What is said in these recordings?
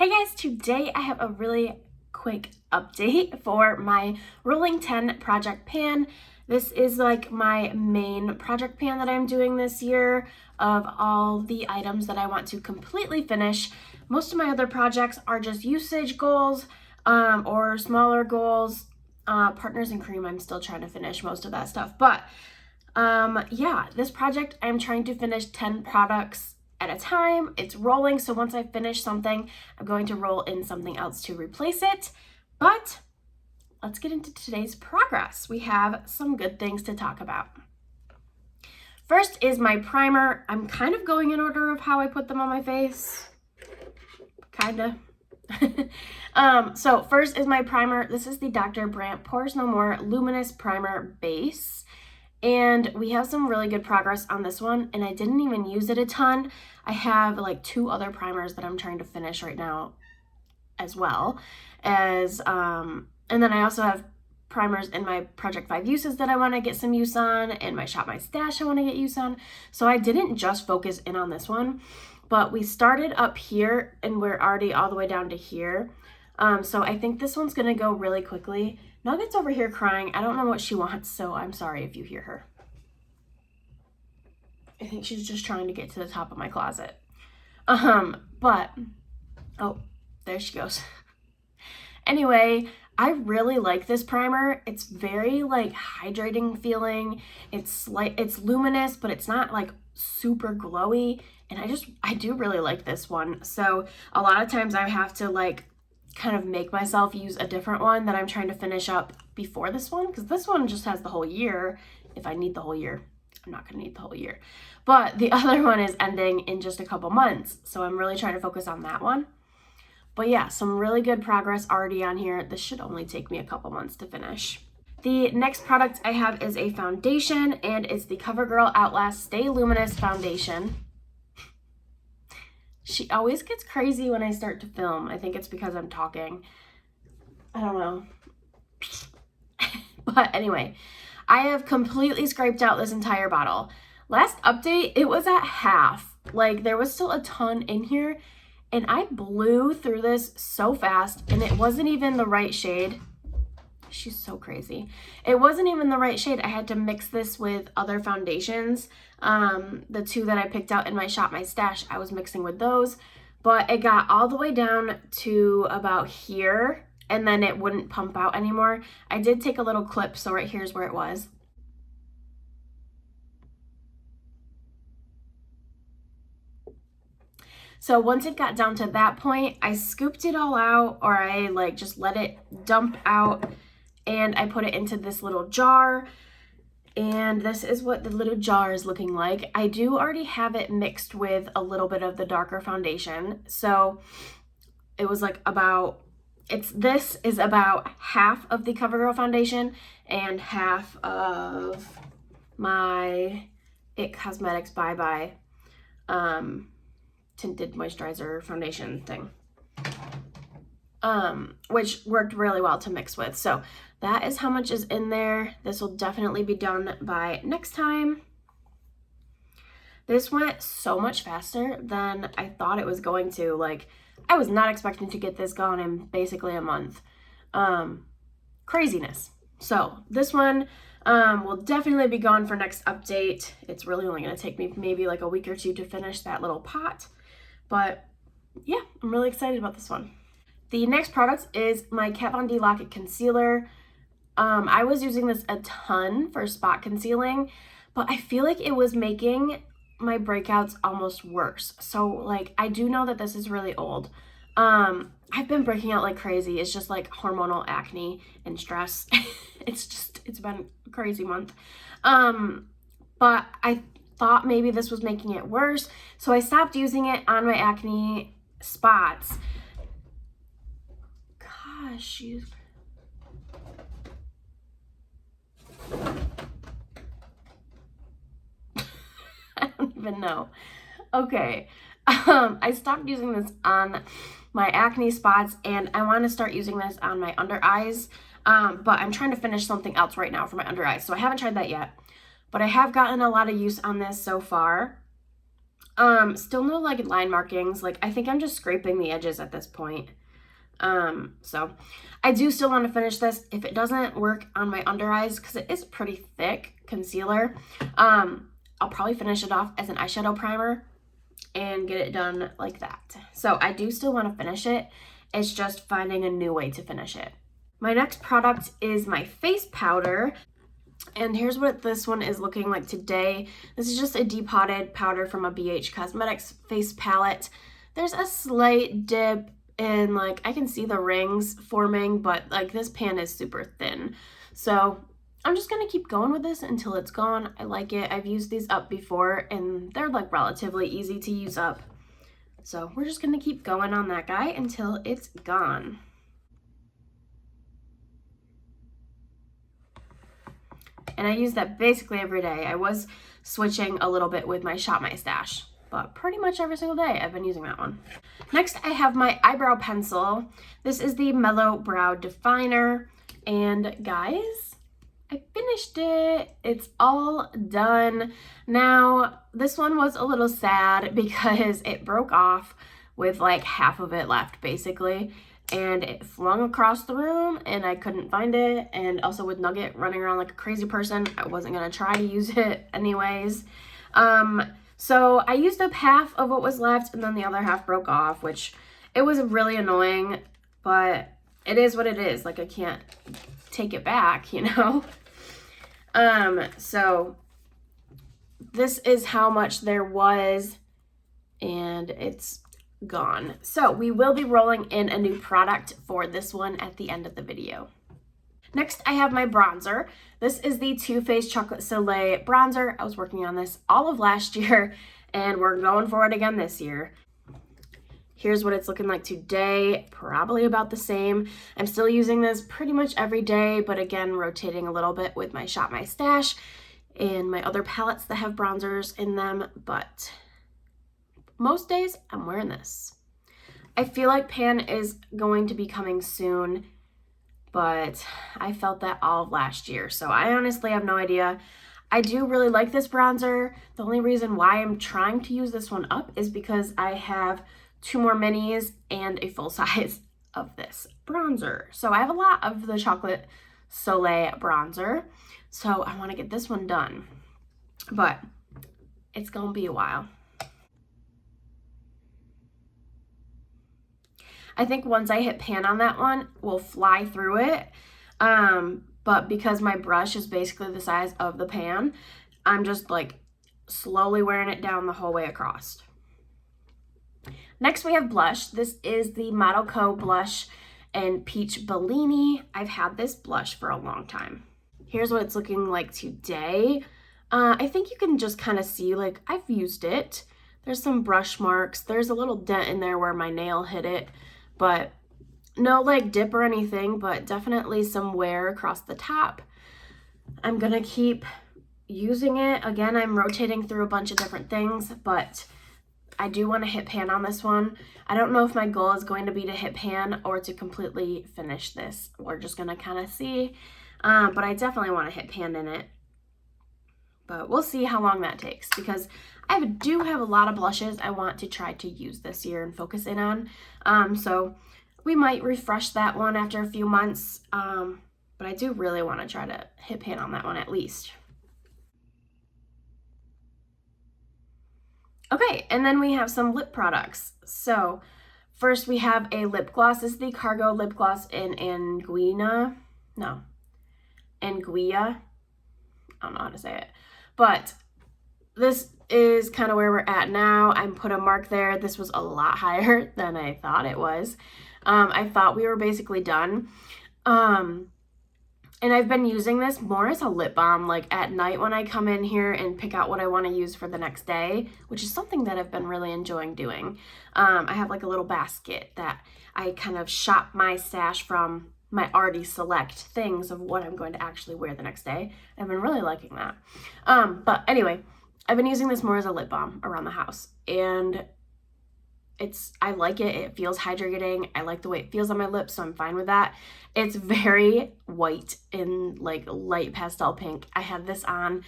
Hey guys, today I have a really quick update for my Rolling 10 project pan. This is like my main project pan that I'm doing this year of all the items that I want to completely finish. Most of my other projects are just usage goals or smaller goals. Partners and cream, I'm still trying to finish most of that stuff. But yeah, this project I'm trying to finish 10 products at a time. It's rolling, so once I finish something, I'm going to roll in something else to replace it. But let's get into today's progress. We have some good things to talk about. First is my primer. I'm kind of going in order of how I put them on my face. Kinda. So first is my primer. This is the Dr. Brandt Pores No More Luminous Primer Base. And we have some really good progress on this one, and I didn't even use it a ton. I have like 2 other primers that I'm trying to finish right now as well as, and then I also have primers in my Project 5 uses that I want to get some use on, and my Shop My Stash I want to get use on. So I didn't just focus in on this one, but we started up here and we're already all the way down to here. So I think this one's going to go really quickly. Nugget's over here crying. I don't know what she wants, so I'm sorry if you hear her. I think she's just trying to get to the top of my closet. But, oh, there she goes. Anyway, I really like this primer. It's very like hydrating feeling. It's luminous, but it's not like super glowy. And I do really like this one. So a lot of times I have to like kind of make myself use a different one that I'm trying to finish up before this one, because this one just has the whole year. If I need the whole year, I'm not going to need the whole year. But the other one is ending in just a couple months, so I'm really trying to focus on that one. But yeah, some really good progress already on here. This should only take me a couple months to finish. The next product I have is a foundation, and it's the CoverGirl Outlast Stay Luminous Foundation. She always gets crazy when I start to film. I think it's because I'm talking. I don't know. But anyway, I have completely scraped out this entire bottle. Last update, it was at half. Like, there was still a ton in here, and I blew through this so fast, and it wasn't even the right shade. She's so crazy. It wasn't even the right shade. I had to mix this with other foundations. The 2 that I picked out in my Shop My Stash, I was mixing with those, but it got all the way down to about here, and then it wouldn't pump out anymore. I did take a little clip, so right here's where it was. So once it got down to that point, I scooped it all out, or I like just let it dump out, and I put it into this little jar. And this is what the little jar is looking like. I do already have it mixed with a little bit of the darker foundation. So it was like this is about half of the CoverGirl foundation and half of my It Cosmetics Bye Bye tinted moisturizer foundation thing. Which worked really well to mix with. So that is how much is in there. This will definitely be done by next time. This went so much faster than I thought it was going to. Like, I was not expecting to get this gone in basically a month. Craziness. So this one will definitely be gone for next update. It's really only going to take me maybe like a week or 2 to finish that little pot. But yeah, I'm really excited about this one. The next product is my Kat Von D Lock-It Concealer. I was using this a ton for spot concealing, but I feel like it was making my breakouts almost worse. So like, I do know that this is really old. I've been breaking out like crazy. It's just like hormonal acne and stress. It's been a crazy month. But I thought maybe this was making it worse. So I stopped using it on my acne spots. Gosh, I don't even know. Okay. I stopped using this on my acne spots, and I want to start using this on my under eyes. But I'm trying to finish something else right now for my under eyes, so I haven't tried that yet. But I have gotten a lot of use on this so far. Still no like line markings. Like I think I'm just scraping the edges at this point. So I do still want to finish this. If it doesn't work on my under eyes, because it is pretty thick concealer, I'll probably finish it off as an eyeshadow primer and get it done like that. So I do still want to finish it. It's just finding a new way to finish it. My next product is my face powder. And here's what this one is looking like today. This is just a depotted powder from a BH Cosmetics face palette. There's a slight dip in, like, I can see the rings forming, but like this pan is super thin. So I'm just gonna keep going with this until it's gone. I like it. I've used these up before and they're like relatively easy to use up. So we're just gonna keep going on that guy until it's gone. And I use that basically every day. I was switching a little bit with my Shop My Stash, but pretty much every single day I've been using that one. Next, I have my eyebrow pencil. This is the Mellow Brow Definer. And guys, I finished it. It's all done. Now, this one was a little sad because it broke off with like half of it left, basically. And it flung across the room and I couldn't find it. And also with Nugget running around like a crazy person, I wasn't gonna try to use it anyways. So I used up half of what was left and then the other half broke off, which it was really annoying, but it is what it is. Like I can't take it back, you know? So this is how much there was and it's gone. So we will be rolling in a new product for this one at the end of the video. Next, I have my bronzer. This is the Too Faced Chocolate Soleil bronzer. I was working on this all of last year and we're going for it again this year. Here's what it's looking like today, probably about the same. I'm still using this pretty much every day, but again, rotating a little bit with my Shop My Stash and my other palettes that have bronzers in them, but most days I'm wearing this. I feel like pan is going to be coming soon, but I felt that all of last year, so I honestly have no idea. I do really like this bronzer. The only reason why I'm trying to use this one up is because I have 2 more minis and a full size of this bronzer. So I have a lot of the Chocolate Soleil bronzer, so I want to get this one done, but it's gonna be a while. I think once I hit pan on that one, we'll fly through it. But because my brush is basically the size of the pan, I'm just like slowly wearing it down the whole way across. Next we have blush. This is the Model Co blush in Peach Bellini. I've had this blush for a long time. Here's what it's looking like today. I think you can just kind of see, like, I've used it. There's some brush marks. There's a little dent in there where my nail hit it, but no like dip or anything, but definitely some wear across the top. I'm gonna keep using it. Again, I'm rotating through a bunch of different things, but I do want to hit pan on this one. I don't know if my goal is going to be to hit pan or to completely finish this. We're just gonna kind of see, but I definitely want to hit pan in it. But we'll see how long that takes because I do have a lot of blushes I want to try to use this year and focus in on. So we might refresh that one after a few months, but I do really want to try to hit pan on that one at least. Okay, and then we have some lip products. So first we have a lip gloss. This is the Cargo Lip Gloss in Anguilla. I don't know how to say it. But this is kind of where we're at now. I put a mark there. This was a lot higher than I thought it was. I thought we were basically done. And I've been using this more as a lip balm, like at night when I come in here and pick out what I want to use for the next day, which is something that I've been really enjoying doing. I have like a little basket that I kind of shop my stash from my already select things of what I'm going to actually wear the next day. I've been really liking that. But anyway, I've been using this more as a lip balm around the house, and I like it. It feels hydrating. I like the way it feels on my lips, so I'm fine with that. It's very white and like light pastel pink. I had this on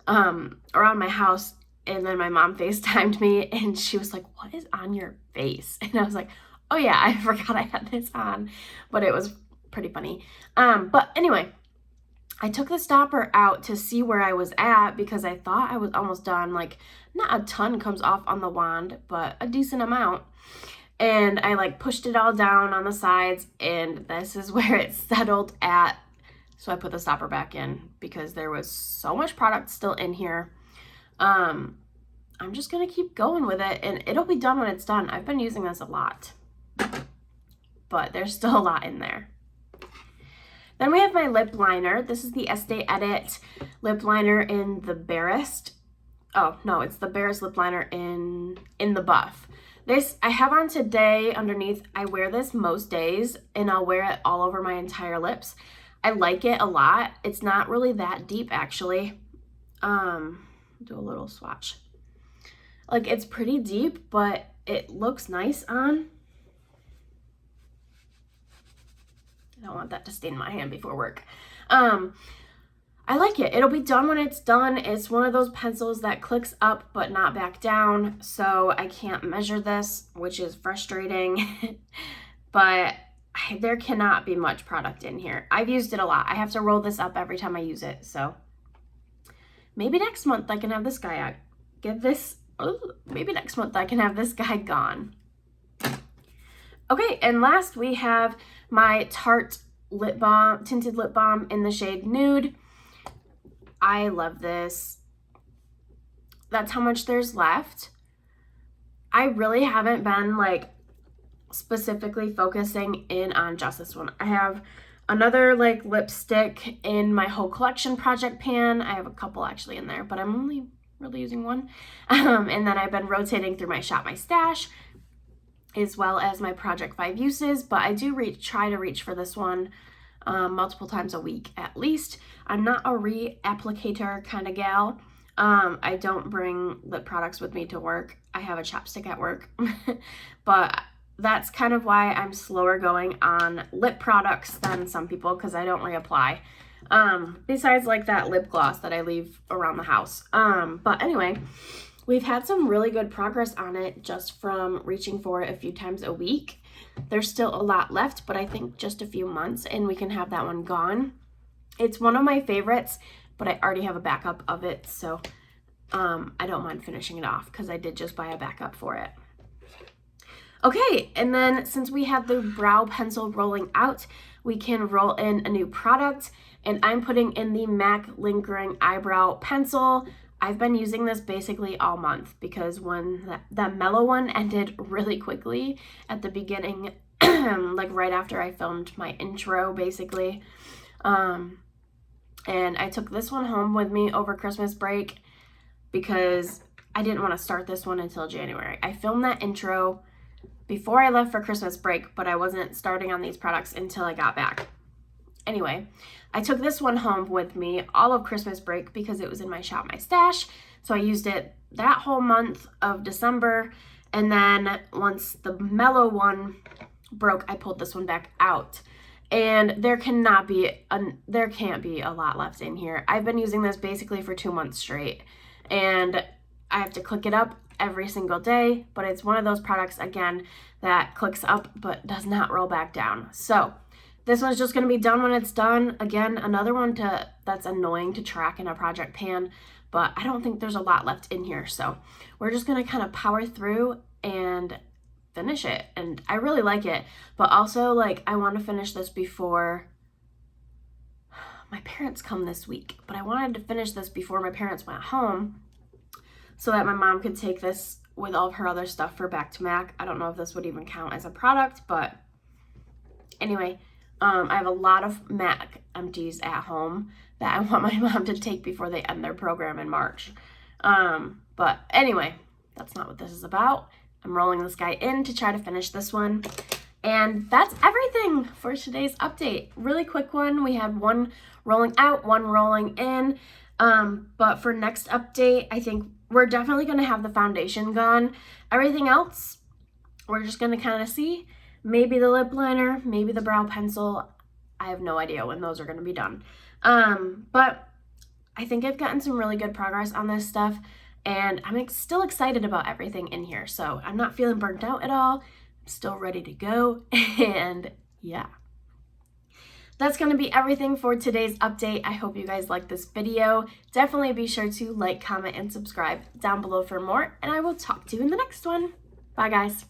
around my house And then my mom FaceTimed me and she was like, what is on your face? And I was like, oh yeah, I forgot I had this on, but it was pretty funny. But anyway, I took the stopper out to see where I was at because I thought I was almost done. Like, not a ton comes off on the wand, but a decent amount. And I like pushed it all down on the sides, and this is where it settled at. So I put the stopper back in because there was so much product still in here. I'm just gonna keep going with it, and it'll be done when it's done. I've been using this a lot, but there's still a lot in there. Then we have my lip liner. This is the Estee Edit lip liner in the Barest. Oh, no, it's the Barest lip liner in the Buff. This I have on today underneath. I wear this most days, and I'll wear it all over my entire lips. I like it a lot. It's not really that deep, actually. Do a little swatch. Like, it's pretty deep, but it looks nice on. I don't want that to stain my hand before work. I like it. It'll be done when it's done. It's one of those pencils that clicks up but not back down, so I can't measure this, which is frustrating. But there cannot be much product in here. I've used it a lot. I have to roll this up every time I use it, so maybe next month I can have this guy out. Maybe next month I can have this guy gone. Okay, and last we have my Tarte lip balm, tinted lip balm in the shade Nude. I love this. That's how much there's left. I really haven't been like specifically focusing in on just this one. I have another like lipstick in my whole collection project pan. I have a couple actually in there, but I'm only really using one. And then I've been rotating through my Shop My Stash as well as my Project 5 uses, but I do try to reach for this one multiple times a week at least. I'm not a re-applicator kind of gal. I don't bring lip products with me to work. I have a chapstick at work, but that's kind of why I'm slower going on lip products than some people, because I don't reapply. Besides like that lip gloss that I leave around the house. But anyway, we've had some really good progress on it just from reaching for it a few times a week. There's still a lot left, but I think just a few months and we can have that one gone. It's one of my favorites, but I already have a backup of it, so I don't mind finishing it off because I did just buy a backup for it. Okay, and then since we have the brow pencil rolling out, we can roll in a new product, and I'm putting in the MAC Lingering Eyebrow Pencil. I've been using this basically all month because when that mellow one ended really quickly at the beginning, like right after I filmed my intro basically. And I took this one home with me over Christmas break because I didn't want to start this one until January. I filmed that intro before I left for Christmas break, but I wasn't starting on these products until I got back. Anyway, I took this one home with me all of Christmas break because it was in my Shop My Stash. So I used it that whole month of December. And then once the mellow one broke, I pulled this one back out. And there can't be a lot left in here. I've been using this basically for 2 months straight. And I have to click it up every single day. But it's one of those products, again, that clicks up but does not roll back down. So this one's just going to be done when it's done. Again, another one that's annoying to track in a project pan, but I don't think there's a lot left in here. So we're just going to kind of power through and finish it. And I really like it, but also like I want to finish this before my parents come this week. But I wanted to finish this before my parents went home so that my mom could take this with all of her other stuff for back to MAC. I don't know if this would even count as a product, but anyway, I have a lot of MAC empties at home that I want my mom to take before they end their program in March. But anyway, that's not what this is about. I'm rolling this guy in to try to finish this one. And that's everything for today's update. Really quick one. We had one rolling out, one rolling in. But for next update, I think we're definitely going to have the foundation gone. Everything else, we're just going to kind of see. Maybe the lip liner, maybe the brow pencil. I have no idea when those are going to be done. But I think I've gotten some really good progress on this stuff. and I'm still excited about everything in here. So I'm not feeling burnt out at all. I'm still ready to go, and yeah. That's going to be everything for today's update. I hope you guys liked this video. Definitely be sure to like, comment, and subscribe down below for more, and I will talk to you in the next one. Bye, guys.